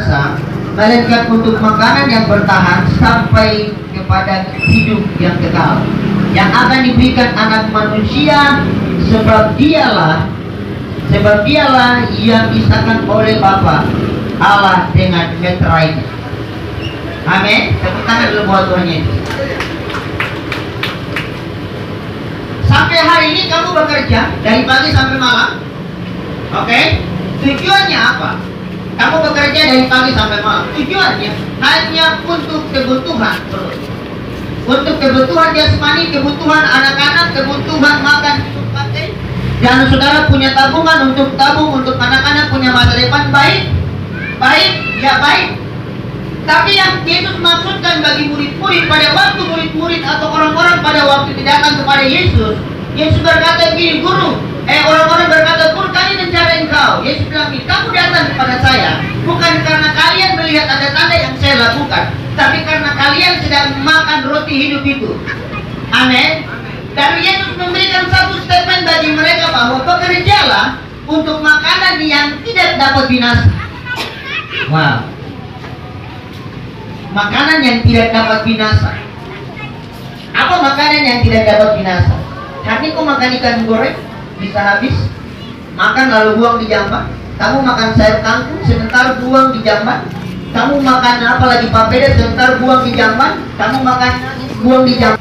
binasa, melainkan untuk makanan yang bertahan sampai kepada hidup yang kekal, yang akan diberikan anak manusia, sebab dialah yang disahkan oleh Bapa Allah dengan meterainya. Amin. Tepuk tangan dulu buat Tuhan Yesus. Sampai hari ini kamu bekerja dari pagi sampai malam. Oke? Tujuannya apa? Kamu bekerja dari pagi sampai malam. Tujuannya hanya untuk kebutuhan perut. Untuk kebutuhan jasmani, kebutuhan anak-anak, kebutuhan makan, minum, pakai. Dan saudara punya tabungan untuk tabung untuk anak-anak punya masa depan baik. Baik, ya baik. Tapi yang Yesus maksudkan bagi murid-murid pada waktu murid-murid atau orang-orang pada waktu datang kepada Yesus, Yesus berkata begini, orang-orang berkata, Guru, kami mencari engkau. Yesus bilang, kamu datang kepada saya bukan karena kalian melihat tanda-tanda yang saya lakukan, tapi karena kalian sedang makan roti hidup itu. Amin. Dan Yesus memberikan satu statement bagi mereka bahwa bekerjalah untuk makanan yang tidak dapat binasa. Wow. Makanan yang tidak dapat binasa. Apa makanan yang tidak dapat binasa? Hari ini kau makan ikan goreng bisa habis, makan lalu buang di jamban. Kamu makan sayur kangkung sebentar buang di jamban. Kamu makan apa lagi papeda sebentar buang di jamban. Kamu makan buang di jamban.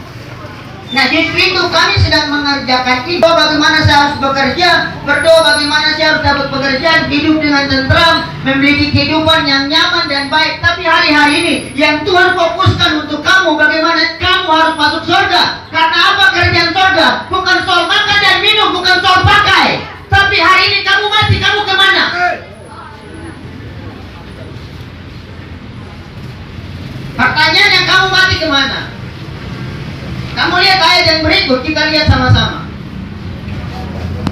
Nah, justru itu kami sedang mengerjakan itu. Bagaimana saya harus bekerja, berdoa bagaimana saya harus dapat pekerjaan, hidup dengan tentram, memiliki kehidupan yang nyaman dan baik. Tapi hari-hari ini yang Tuhan fokuskan untuk kamu, bagaimana kamu harus masuk surga. Karena apa kerjaan surga? Bukan soal makan dan minum, bukan soal pakai. Tapi hari ini kamu mati, kamu kemana? Pertanyaannya, kamu mati kemana? Kamu lihat ayat yang berikut, kita lihat sama-sama.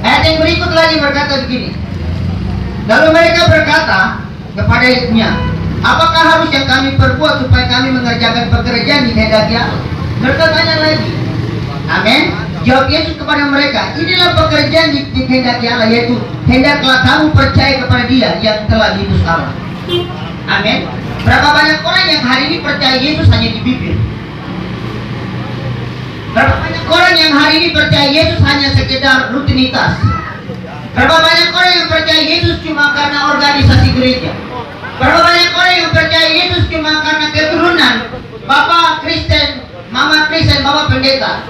Ayat yang berikut lagi berkata begini. Lalu mereka berkata kepadanya, apakah harus yang kami perbuat supaya kami mengerjakan pekerjaan di kehendaki Allah? Mereka tanya lagi. Amin. Jawab Yesus kepada mereka, inilah pekerjaan di kehendaki Allah, yaitu hendaklah kamu percaya kepada Dia yang telah diutus Allah. Amin. Berapa banyak orang yang hari ini percaya Yesus hanya di bibir? Berapa banyak orang yang hari ini percaya Yesus hanya sekedar rutinitas? Berapa banyak orang yang percaya Yesus cuma karena organisasi gereja? Berapa banyak orang yang percaya Yesus cuma karena keturunan Bapak Kristen, Mama Kristen, Bapak Pendeta?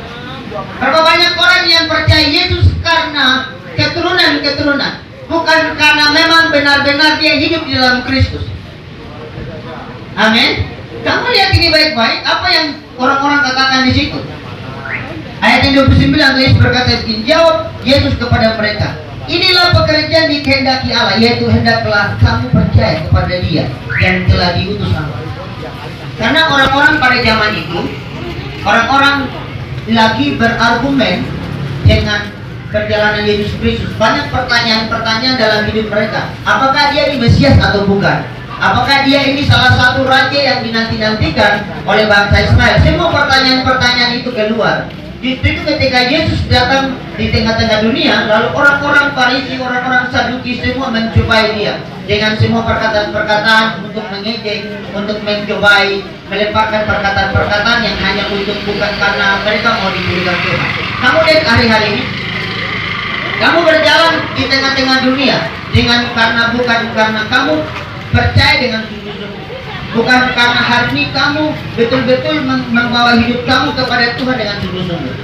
Berapa banyak orang yang percaya Yesus karena keturunan, bukan karena memang benar-benar dia hidup di dalam Kristus? Amin. Kamu lihat ini baik-baik, apa yang orang-orang katakan di situ? Ayat yang 29, Yesus berkata begini, jawab Yesus kepada mereka, inilah pekerjaan di kehendaki Allah, yaitu hendaklah kamu percaya kepada Dia yang telah diutus Allah. Karena orang-orang pada zaman itu, orang-orang lagi berargumen dengan perjalanan Yesus Kristus. Banyak pertanyaan-pertanyaan dalam hidup mereka. Apakah Dia ini Mesias atau bukan? Apakah Dia ini salah satu raja yang dinanti-nantikan oleh bangsa Israel? Semua pertanyaan-pertanyaan itu keluar. Justru itu ketika Yesus datang di tengah-tengah dunia, lalu orang-orang Farisi, orang-orang Saduki semua mencobai Dia dengan semua perkataan-perkataan untuk mengejek, untuk mencobai melemparkan perkataan-perkataan yang hanya untuk bukan karena mereka mau diberikan Tuhan. Kamu lihat hari-hari ini, kamu berjalan di tengah-tengah dunia dengan bukan karena kamu percaya dengan sungguh-sungguh, bukan karena hari ini kamu betul-betul membawa hidup kamu kepada Tuhan dengan sungguh-sungguh,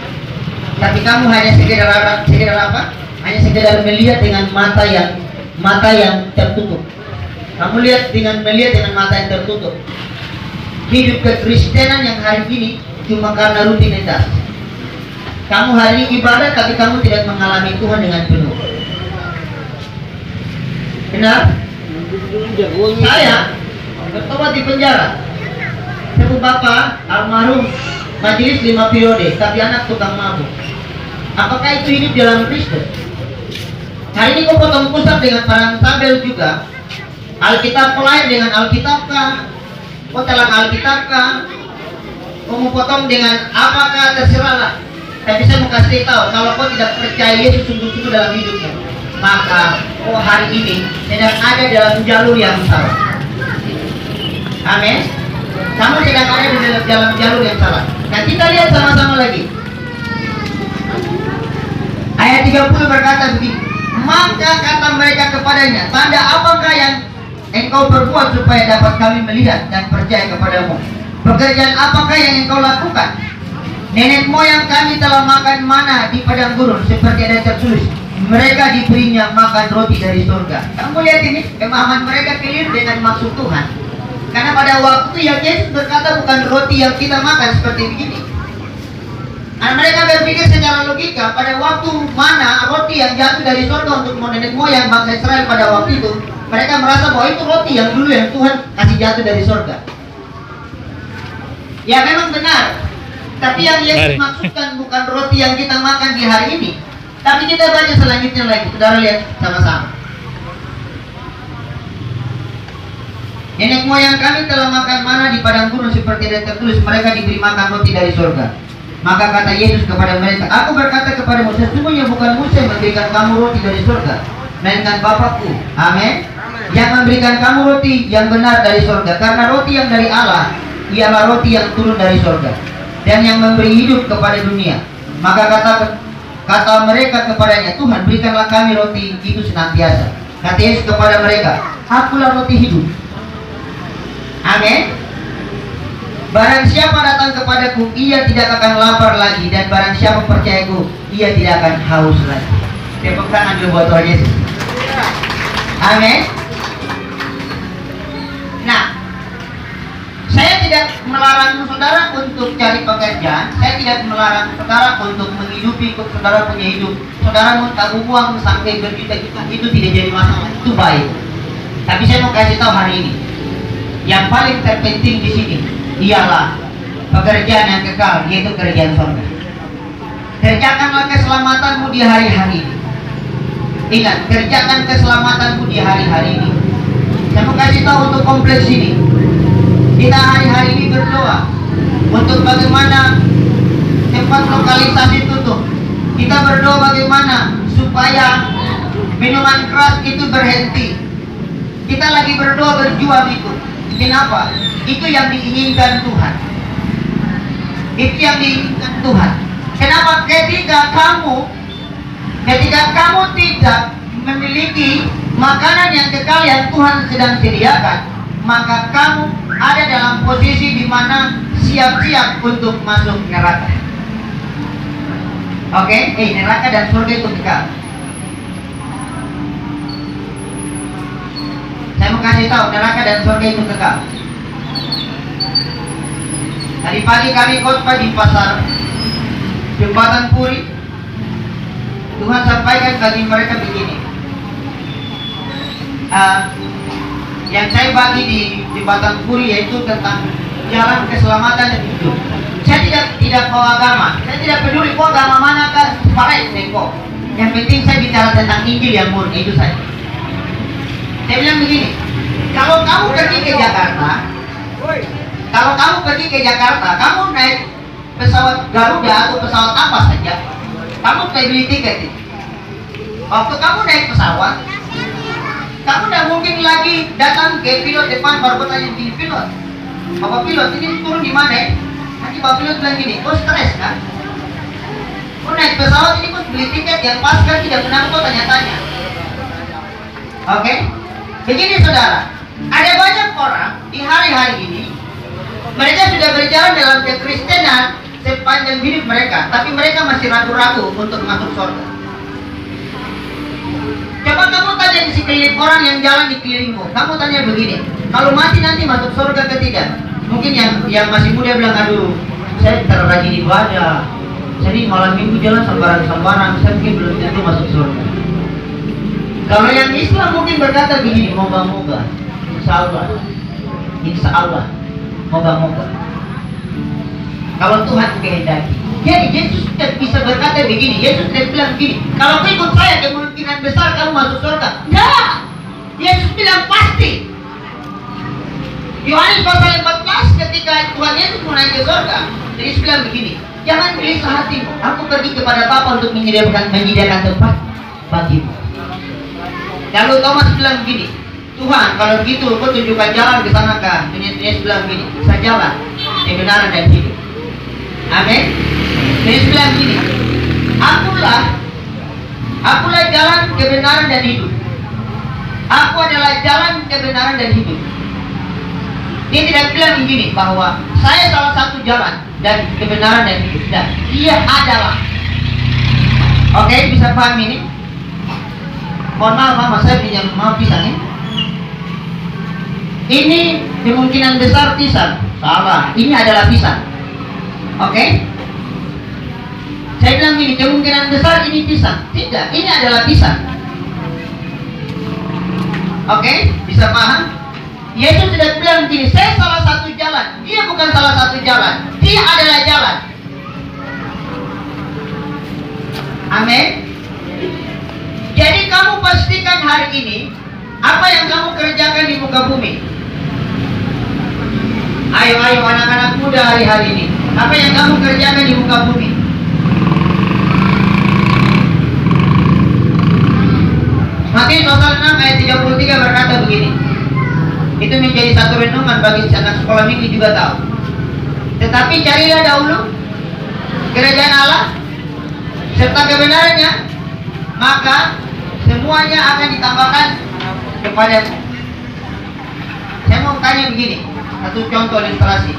tapi kamu hanya sekedar apa? Hanya sekedar melihat dengan mata yang tertutup. Kamu melihat dengan mata yang tertutup. Hidup kekristenan yang hari ini cuma karena rutinitas. Kamu hari ini ibadah, tapi kamu tidak mengalami Tuhan dengan penuh. Benar? Saya bertobat di penjara. Sepupu bapak almarhum majelis 5 periode, tapi anak tukang mabuk. Apakah itu hidup dalam Kristus? Hari ini kau potong pusat dengan parang tabel juga. Alkitab lahir dengan Alkitabkah? Kau telan Alkitabkah? Kau mau potong dengan apakah? Terserahlah. Tapi saya mau kasih tahu, kalau kau tidak percaya Yesus sungguh-sungguh dalam hidupnya, maka kau hari ini sedang ada dalam jalur yang salah. Amin. Kamu sedang ada di dalam jalur yang salah. Nah, kita lihat sama-sama lagi. Ayat 30 berkata begini, maka kata mereka kepadanya, tanda apakah yang engkau perbuat supaya dapat kami melihat dan percaya kepadamu? Pekerjaan apakah yang engkau lakukan? Nenek moyang kami telah makan mana di padang gurun, seperti ada tertulis, mereka diberinya makan roti dari surga. Kamu lihat ini, pemahaman mereka keliru dengan maksud Tuhan. Karena pada waktu yang Yesus berkata bukan roti yang kita makan seperti begini. Nah, mereka berpikir secara logika, pada waktu mana roti yang jatuh dari surga untuk nenek moyang bangsa Israel pada waktu itu, mereka merasa bahwa itu roti yang dulu yang Tuhan kasih jatuh dari surga. Ya memang benar. Tapi yang Yesus maksudkan bukan roti yang kita makan di hari ini. Tapi kita baca selanjutnya lagi. Saudara lihat sama-sama. Nenek moyang kami telah makan mana di padang gurun, seperti ada tertulis, mereka diberi makan roti dari surga. Maka kata Yesus kepada mereka, aku berkata kepadamu, sesungguhnya bukan Musa yang memberikan kamu roti dari surga, melainkan Bapakku. Amin. Yang memberikan kamu roti yang benar dari surga. Karena roti yang dari Allah ialah roti yang turun dari surga, dan yang memberi hidup kepada dunia. Maka kata mereka kepadanya, Tuhan, berikanlah kami roti itu senantiasa. Kata Yesus kepada mereka, akulah roti hidup. Amin. Barang siapa datang kepadaku, ia tidak akan lapar lagi, dan barang siapa percayaku, ia tidak akan haus lagi. Tepuk tangan dulu buat Tuhan Yesus. Amin. Nah, saya tidak melarang saudara untuk cari pekerjaan. Saya tidak melarang saudara untuk menghidupi saudara punya hidup. Saudara mau tabung uang sampai berjuta-juta, itu tidak jadi masalah. Itu baik. Tapi saya mau kasih tahu hari ini, yang paling terpenting di sini ialah pekerjaan yang kekal, yaitu kerjaan surga. Kerjakanlah keselamatanmu di hari-hari ini. Ingat, kerjakan keselamatanmu di hari-hari ini. Saya mau kasih tahu untuk kompleks ini. Kita hari-hari ini berdoa untuk bagaimana tempat lokalisasi tutup. Kita berdoa bagaimana supaya minuman keras itu berhenti. Kita lagi berdoa berjuang itu. Kenapa? Itu yang diinginkan Tuhan. Itu yang diinginkan Tuhan. Kenapa? Ketika kamu tidak memiliki makanan yang kekal yang Tuhan sedang sediakan, maka kamu ada dalam posisi di mana siap-siap untuk masuk neraka. Oke? Neraka dan surga itu kekal. Saya mau kasih tahu, neraka dan surga itu kekal. Tadi pagi kami khotbah di pasar Jembatan Puri. Tuhan sampaikan bagi mereka begini. Yang saya bagi di Jembatan Puri yaitu tentang jalan keselamatan dan hidup. Saya tidak bawa agama. Saya tidak peduli kok agama manakah, pakai kok. Yang penting saya bicara tentang Injil yang murni, itu saja. Saya bilang begini, kalau kamu pergi ke Jakarta, kamu naik pesawat Garuda atau pesawat apa saja, kamu beli tiket. Waktu kamu naik pesawat, kamu tidak mungkin lagi datang ke pilot depan baru bertanya di pilot, Bapak pilot ini turun di mana? Nanti Bapak pilot bilang gini, kok stres kan? Kok naik pesawat ini kok beli tiket yang pas kan, tidak benar kok tanya-tanya. Oke? Begini saudara, ada banyak orang di hari-hari ini, mereka sudah berjalan dalam kekristenan sepanjang hidup mereka, tapi mereka masih ragu-ragu untuk masuk surga. Coba kamu tanya di sekeliling orang yang jalan di kelilingmu, kamu tanya begini, kalau mati nanti masuk surga ke tidak? Mungkin yang masih muda bilang, aduh, saya terlalu rajin ibadah, jadi malam minggu jalan sembarang-sembarang, saya mungkin belum tentu masuk surga. Kalau yang Islam mungkin berkata begini, moga-moga, insya Allah, moga-moga. Kalau Tuhan kehendaki. Jadi Yesus tidak bisa berkata begini. Yesus tidak bilang begini, kalau kau ikut saya kemungkinan besar kamu masuk surga. Tidak. Yesus bilang pasti. Yohanes pasal 14 ketika Tuhan Yesus mau naik ke surga, Yesus bilang begini, jangan gelisah hatimu, aku pergi kepada Bapa untuk menyediakan tempat bagimu. Lalu Thomas bilang begini, Tuhan, kalau begitu kau tunjukkan jalan ke sana kah? Yesus bilang begini, saya jalan, kebenaran dan hidup. Amin. Yesus bilang begini, akulah jalan, kebenaran dan hidup. Aku adalah jalan, kebenaran dan hidup. Dia tidak bilang begini bahwa saya salah satu jalan dan kebenaran dan hidup. Dan dia adalah. Oke, bisa paham ini? Mohon maaf mama, saya pinjam mau pisang ya. Ini kemungkinan besar pisang. Salah, ini adalah pisang. Oke? Saya bilang gini, kemungkinan besar ini pisang. Tidak, ini adalah pisang. Oke? Bisa paham? Yesus tidak bilang gini, saya salah satu jalan. Dia bukan salah satu jalan. Dia adalah jalan. Amin. Jadi kamu pastikan hari ini apa yang kamu kerjakan di muka bumi. Ayo anak-anak muda hari-hari ini, apa yang kamu kerjakan di muka bumi? Matius pasal 6 ayat 33 berkata begini. Itu menjadi satu renungan bagi anak sekolah minggu juga tahu. Tetapi carilah dahulu kerajaan Allah serta kebenarannya, maka semuanya akan ditambahkan kepadamu. Saya mau tanya begini, satu contoh ilustrasi.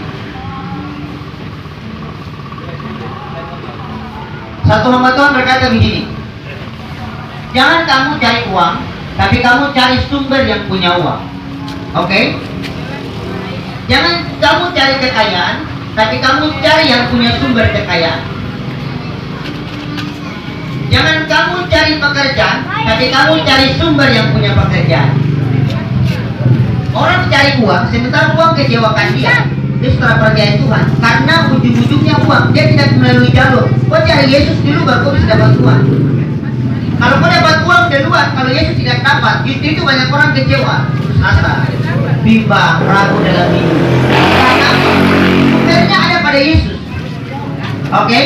Satu hamba Tuhan berkata begini, jangan kamu cari uang, tapi kamu cari sumber yang punya uang. Oke? Jangan kamu cari kekayaan, tapi kamu cari yang punya sumber kekayaan. Jangan kamu cari pekerjaan, tapi kamu cari sumber yang punya pekerjaan. Orang cari uang, sementara uang kecewakan dia. Dia setelah percaya Tuhan, karena ujung-ujungnya uang. Dia tidak melalui jalur. Kau cari Yesus dulu baru kau bisa dapat uang. Kalau kau dapat uang duluan, kalau Yesus tidak dapat, justru itu banyak orang kecewa, asa, bimbang, ragu dalam hidup. Karena sumbernya ada pada Yesus. Oke?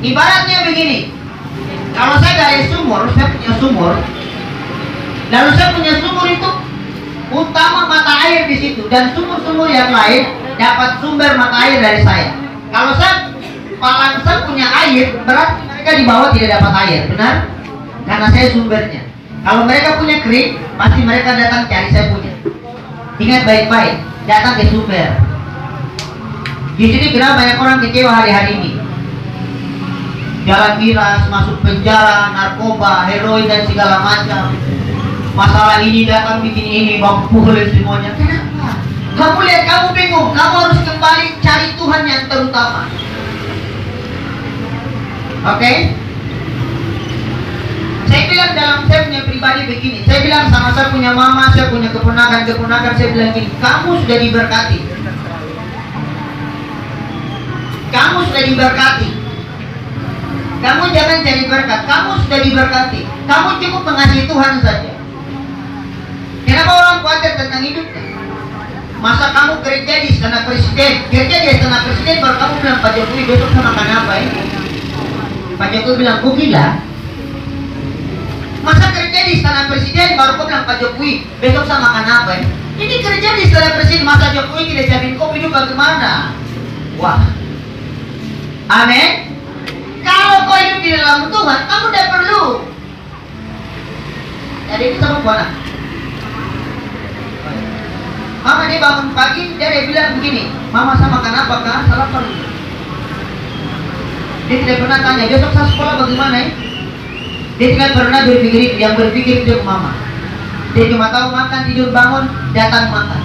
Ibaratnya begini. Kalau saya dari sumur, saya punya sumur. Lalu saya punya sumur itu utama mata air di situ, dan sumur-sumur yang lain dapat sumber mata air dari saya. Kalau saya palangsang punya air, berarti mereka di bawah tidak dapat air, benar? Karena saya sumbernya. Kalau mereka punya kering, pasti mereka datang cari saya punya. Ingat baik-baik, datang ke sumber. Di sini kenapa banyak orang kecewa hari-hari ini? Jalan miras, masuk penjara, narkoba, heroin dan segala macam. Masalah ini datang bikin ini, bang pukul semuanya. Kenapa? Kamu lihat, kamu bingung. Kamu harus kembali cari Tuhan yang terutama. Oke? Saya bilang dalam saya punya pribadi begini. Saya bilang sama saya punya mama, saya punya keponakan, saya bilang gini, kamu sudah diberkati. Kamu sudah diberkati. Kamu jangan cari berkat. Kamu sudah diberkati. Kamu cukup mengasihi Tuhan saja. Kenapa orang khawatir tentang hidupnya? Masa kamu kerja di istana presiden, baru kamu bilang Pak Jokowi besok sama makan apa ya? Pak Jokowi bilang, kok gila? Masa kerja di istana presiden baru kau bilang Pak Jokowi besok sama makan apa ya? Ini kerja di istana presiden, masa Jokowi tidak jamin kau hidup bagaimana? Wah. Amin. Kalau kau hidup di dalam Tuhan, kamu tidak perlu. Jadi itu sama buana. Mama dia bangun pagi, dia bilang begini, Mama sama makan apa kah? Salah perlu. Dia tidak pernah tanya, besok saya sekolah bagaimana ya? Dia tidak pernah berpikir, yang berpikir itu Mama. Dia cuma tahu makan, tidur, bangun, datang makan.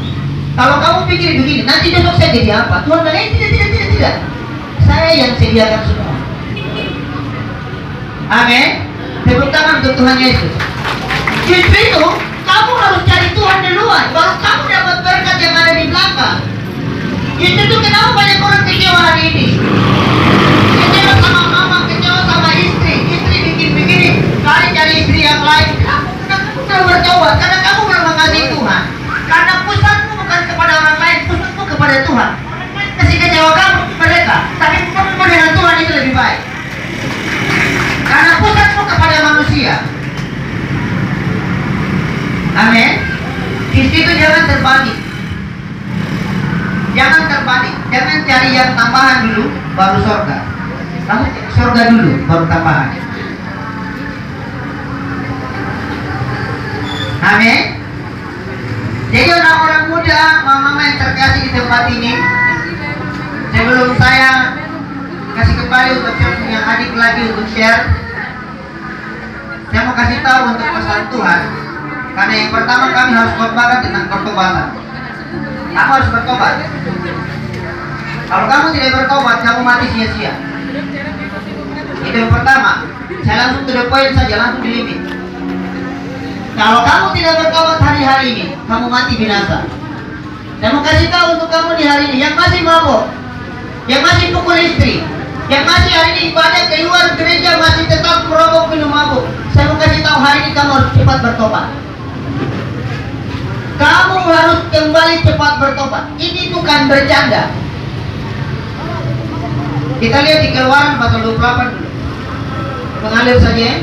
Kalau kamu pikir begini, nanti besok saya jadi apa? Tuhan bilang, tidak. Saya yang sediakan semua. Amin. Tepuk tangan untuk Tuhan Yesus. Justru itu, kamu harus cari Tuhan duluan, baru kamu dapat berkat yang ada di belakang. Justru itu kenapa banyak orang kecewa hari ini? Kecewa sama mama, kecewa sama istri bikin begini, cari istri yang lain. Kamu belum bertobat, karena kamu belum mengasihi Tuhan. Karena pusatmu bukan kepada orang lain, pusatmu kepada Tuhan. Kasih kecewa kamu mereka, tapi pusatmu dengan Tuhan itu lebih baik. Karena pusatmu kepada manusia. Amin. Di Itu jangan terbalik. Jangan terbalik. Jangan cari yang tambahan dulu, baru surga. Kamu cari surga dulu, baru tambahan. Amin. Jadi orang-orang muda, mama-mama yang terkasih di tempat ini, sebelum saya kasih kembali untuk yang adik lagi untuk share, saya mau kasih tahu untuk pesan Tuhan. Karena yang pertama kami harus khotbahkan tentang pertobatan. Kamu harus bertobat. Kalau kamu tidak bertobat, kamu mati sia-sia. Itu yang pertama. Saya langsung to the point saja, langsung di limit. Kalau kamu tidak bertobat hari-hari ini, kamu mati binasa. Saya mau kasih tahu untuk kamu di hari ini, yang masih mabuk, yang masih pukul istri, yang masih hari ini ibadah keluar gereja masih tetap merokok minum mabuk. Saya mau kasih tahu hari ini kamu harus cepat bertobat. Kamu harus kembali cepat bertobat. Ini bukan bercanda. Kita lihat di Keluaran pasal 28 dulu. Mengalir saja ya.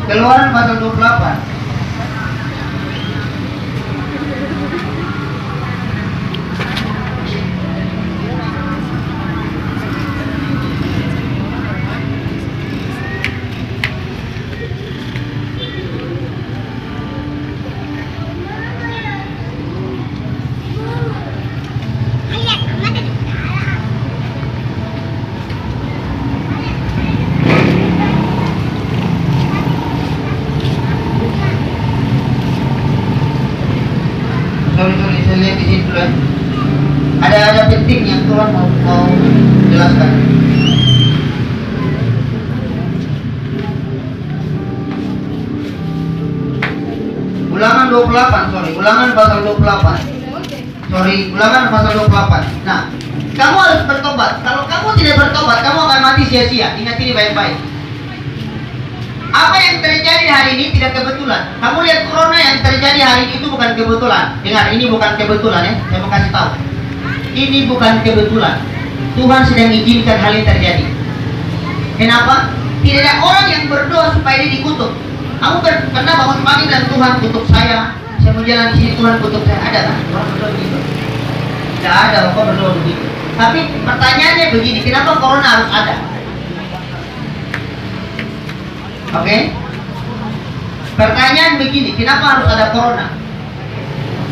Keluaran pasal 28. Sorry, saya lihat di situ ya. Ada penting yang Tuhan mau jelaskan. Ulangan 28, Ulangan pasal 28. Ulangan pasal 28. Nah, kamu harus bertobat. Kalau kamu tidak bertobat, kamu akan mati sia-sia. Ingat ini baik-baik. Apa yang terjadi hari ini tidak kebetulan. Kamu lihat corona yang terjadi hari ini itu bukan kebetulan. Dengar, ini bukan kebetulan ya. Saya mau kasih tahu. Ini bukan kebetulan. Tuhan sedang izinkan hal ini terjadi. Kenapa? Tidak ada orang yang berdoa supaya dia dikutuk. Kamu pernah bangun pagi dan Tuhan kutuk saya. Saya mau jalan di sini, Tuhan kutuk saya. Ada kan? Orang berdoa begitu? Tidak ada, kok berdoa begitu. Tapi pertanyaannya begini, kenapa corona harus ada? Oke? Pertanyaan begini, kenapa harus ada corona?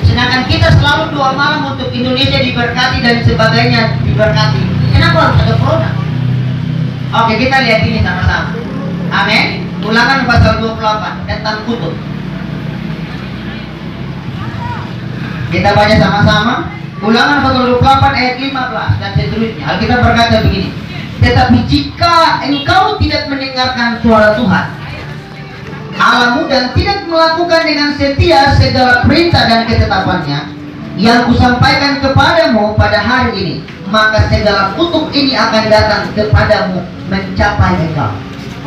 Sedangkan kita selalu doa malam untuk Indonesia diberkati dan sebagainya diberkati. Kenapa harus ada corona? Oke, kita lihat ini sama-sama. Amin. Ulangan pasal 28 tentang kutuk. Kita baca sama-sama. Ulangan pasal 28 ayat 15 dan seterusnya. Alkitab berkata begini. Tetapi jika engkau tidak mendengarkan suara Tuhan Allahmu dan tidak melakukan dengan setia segala perintah dan ketetapannya yang kusampaikan kepadamu pada hari ini, maka segala kutuk ini akan datang kepadamu mencapai engkau.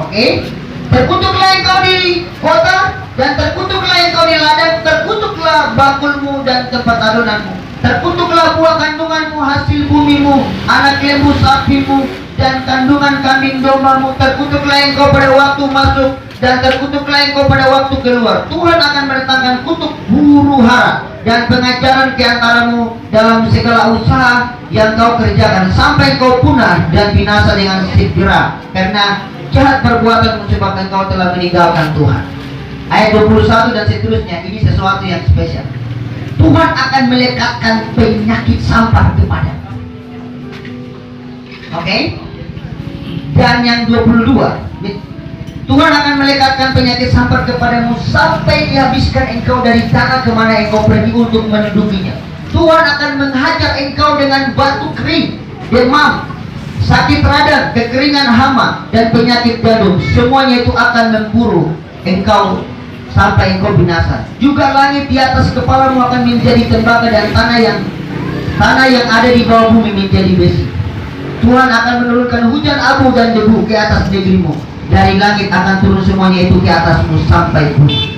Oke? Terkutuklah engkau di kota dan terkutuklah engkau di ladang, terkutuklah bakulmu dan tempat adonanmu, terkutuklah buah kandunganmu, hasil bumimu, anak lembu sapimu dan kandungan kambing dombamu. Terkutuklah engkau pada waktu masuk dan terkutuklah engkau pada waktu keluar. Tuhan akan mendatangkan kutuk huru hara dan pengajaran ke antaramu dalam segala usaha yang kau kerjakan sampai kau punah dan binasa dengan segera, karena jahat perbuatanmu sebab engkau telah meninggalkan Tuhan. Ayat 21 dan seterusnya, ini sesuatu yang spesial. Tuhan akan melekatkan penyakit sampar kepada. Oke? Dan yang 22, Tuhan akan melekatkan penyakit sampar kepadamu sampai dihabiskan engkau dari tanah kemana engkau pergi untuk mendudukinya. Tuhan akan menghajar engkau dengan batu kering, demam, sakit radang, kekeringan hama, dan penyakit gadung. Semuanya itu akan memburu engkau sampai engkau binasa. Juga langit di atas kepalamu akan menjadi tembaga dan tanah yang ada di bawah bumi menjadi besi. Tuhan akan menurunkan hujan abu dan debu ke atas negerimu. Dari langit akan turun semuanya itu ke atasmu sampai bumi.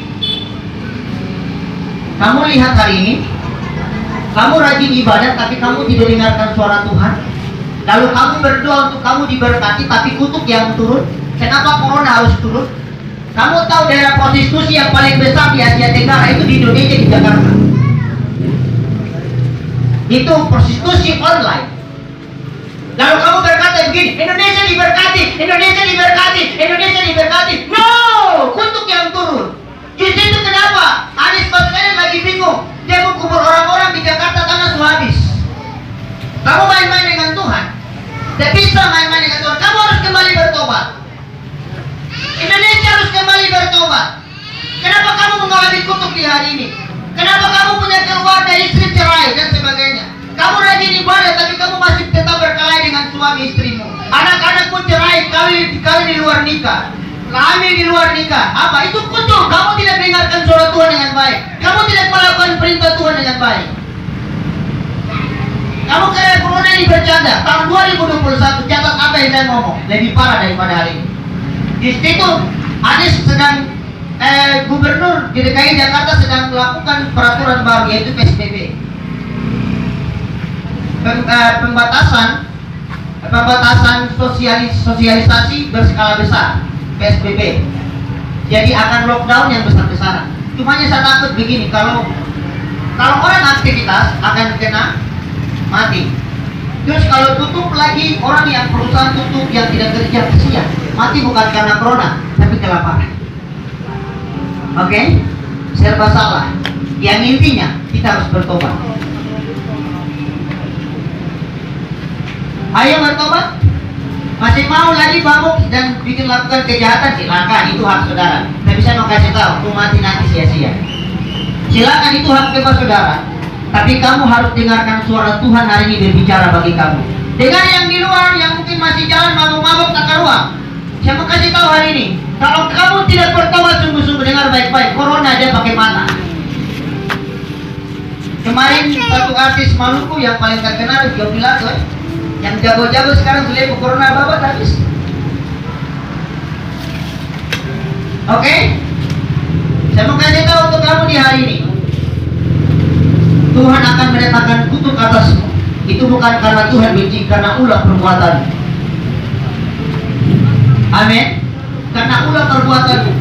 Kamu lihat hari ini, kamu rajin ibadah tapi kamu tidak dengarkan suara Tuhan. Lalu kamu berdoa untuk kamu diberkati tapi kutuk yang turun. Kenapa corona harus turun? Kamu tahu daerah prostitusi yang paling besar di Asia Tenggara itu di Indonesia, di Jakarta. Itu prostitusi online. Lalu kamu berkata begini, Indonesia diberkati, Indonesia diberkati, Indonesia diberkati. No, kutuk yang turun. Justru itu kenapa Anies Baswedan lagi bingung. Dia mau kubur orang-orang di Jakarta karena sudah habis. Kamu main-main dengan Tuhan. Tidak bisa main-main dengan Tuhan. Kamu harus kembali bertobat. Indonesia harus kembali bertobat. Kenapa kamu mengalami kutuk di hari ini? Kenapa kamu punya keluarga, istri cerai dan sebagainya? Kamu rajin ibadah tapi kamu masih tetap berkelahi dengan suami istrimu. Anak-anakmu cerai, kawin di luar nikah, hamil di luar nikah. Apa? Itu kutuk. Kamu tidak mendengarkan suara Tuhan dengan baik. Kamu tidak melakukan perintah Tuhan dengan baik. Kamu kira corona ini bercanda. Tahun 2021 catat apa yang saya ngomong lebih parah daripada hari ini. Di situ Anies sedang Gubernur di DKI Jakarta sedang melakukan peraturan baru yaitu PSBB. Pembatasan sosialisasi berskala besar, PSBB. Jadi akan lockdown yang besar-besaran. Cumanya saya takut begini, kalau orang aktivitas akan kena mati. Terus kalau tutup lagi, orang yang perusahaan tutup, yang tidak kerja, kesian. Mati bukan karena corona, tapi kelaparan. Oke? Serba salah. Yang intinya kita harus bertobat. Ayo bertobat. Masih mau lagi mabuk dan bikin lakukan kejahatan, silakan, itu hak saudara. Tapi saya mau kasih tahu, tuh mati nanti sia-sia. Silakan, itu hak bebas saudara. Tapi kamu harus dengarkan suara Tuhan hari ini berbicara bagi kamu. Dengar yang di luar, yang mungkin masih jalan mabuk-mabuk tak keruang. Saya mau kasih tahu hari ini, kalau kamu tidak bertobat sungguh-sungguh, dengar baik-baik, corona aja pakai mata. Kemarin satu artis Maluku yang paling terkenal, Jopi Lato, yang jago-jago sekarang sudah corona babat habis. Oke? Saya mau kasih tahu untuk kamu di hari ini, Tuhan akan mendatangkan kutuk atasmu. Itu bukan karena Tuhan benci, karena ulah perbuatan. Amin. Karena ulah perbuatanmu.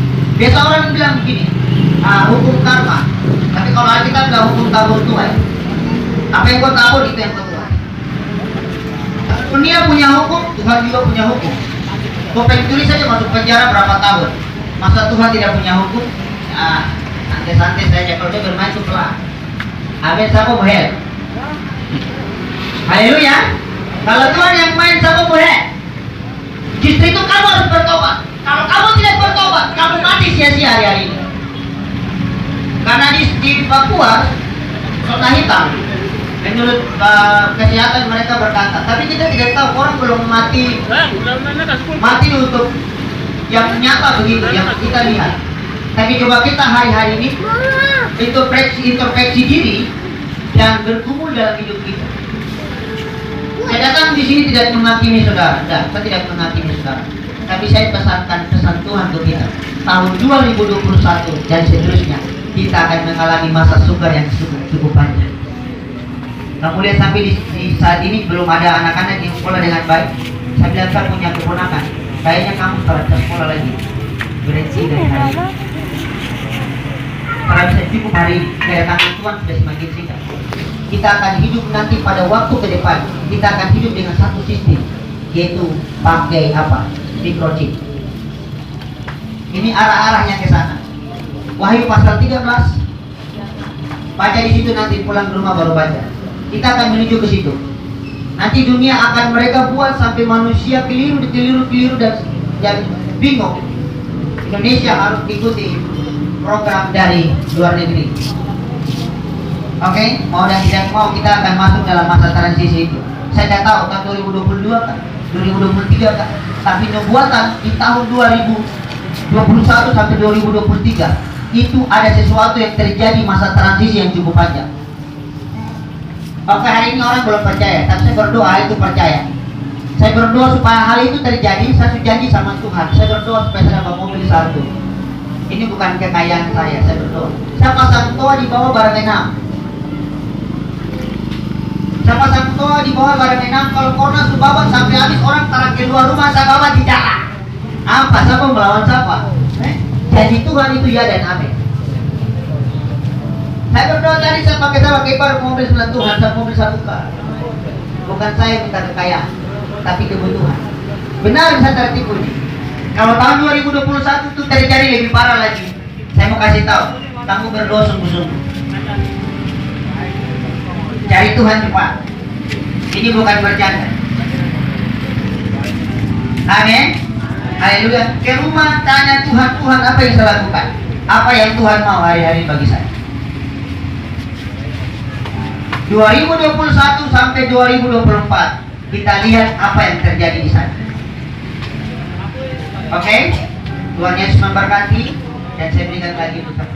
Biasa orang bilang begini, hukum karma. Tapi kalau Alkitab bilang hukum tabur Tuhan. Apa yang kau tabur itu yang kau tuai. Dunia punya hukum, Tuhan juga punya hukum. Kau pengen tulis saja masuk penjara berapa tahun. Masa Tuhan tidak punya hukum? Santai-santai saja, kalau dia bermain itu pelan. Amin, sama muher. Haleluya. Kalau Tuhan yang main sama muher, justru itu kamu harus bertobat. Kalau kamu tidak bertobat, kamu mati sia-sia hari-hari ini. Karena di Papua zona hitam, menurut kesehatan mereka berkata. Tapi kita tidak tahu, orang belum mati untuk yang nyata begitu, yang kita lihat. Tapi coba kita hari-hari ini introspeksi diri dan bergumul dalam hidup kita. Saya datang di sini tidak menghakimi saudara, saya tidak menghakimi saudara. Tapi saya pesankan pesan Tuhan untuk kita. Tahun 2021 dan seterusnya kita akan mengalami masa sukar yang cukup panjang. Kamu lihat sampai di saat ini belum ada anak-anak yang sekolah dengan baik. Saya bilang saya punya keponakan. Kayaknya kamu setelah sekolah lagi berhenti dari hari ini. Kalau bisa cukup hari ini, kedatangan Tuhan sudah semakin singkat. Kita akan hidup nanti pada waktu ke depan. Kita akan hidup dengan satu sistem, yaitu pakai apa? Microchip. Ini arah-arahnya ke sana. Wahyu pasal 13. Baca di situ, nanti pulang ke rumah baru baca. Kita akan menuju ke situ. Nanti dunia akan mereka buat sampai manusia keliru dan bingung. Indonesia harus ikuti program dari luar negeri. Oke, mau dan tidak mau kita akan masuk dalam masa transisi itu. Saya tidak tahu tahun 2022 kan, 2023 kan, tapi nubuatan di tahun 2021 sampai 2023 itu ada sesuatu yang terjadi, masa transisi yang cukup panjang. Oke, hari ini orang belum percaya, tapi saya berdoa itu percaya. Saya berdoa supaya hal itu terjadi. Saya janji sama Tuhan, saya berdoa supaya saya dapat mobil satu. Ini bukan kekayaan saya berdoa. Saya pasang toa di bawah barang enam. Saya pasang toa di bawah barang enam. Kalau corona subabat sampai habis, orang tarik keluar rumah, saya bawa di jalan. Apa? Siapa melawan siapa? Janji Tuhan itu ya dan amin. Saya berdoa tadi sama pakai mobil sembilan Tuhan, sama mobil satu kar. Bukan saya minta kekayaan, tapi kebutuhan. Benar bisa tertipu nih. Kalau tahun 2021 itu terjadi lebih parah lagi. Saya mau kasih tahu, kamu berdoa sungguh-sungguh. Cari Tuhan cepat. Ini bukan bercanda. Amin. Haleluya. Ke rumah tanya Tuhan, Tuhan apa yang saya lakukan? Apa yang Tuhan mau hari-hari bagi saya? 2021 sampai 2024 kita lihat apa yang terjadi di sana. Oke? Tuhan Yesus memberkati dan saya berikan lagi untuk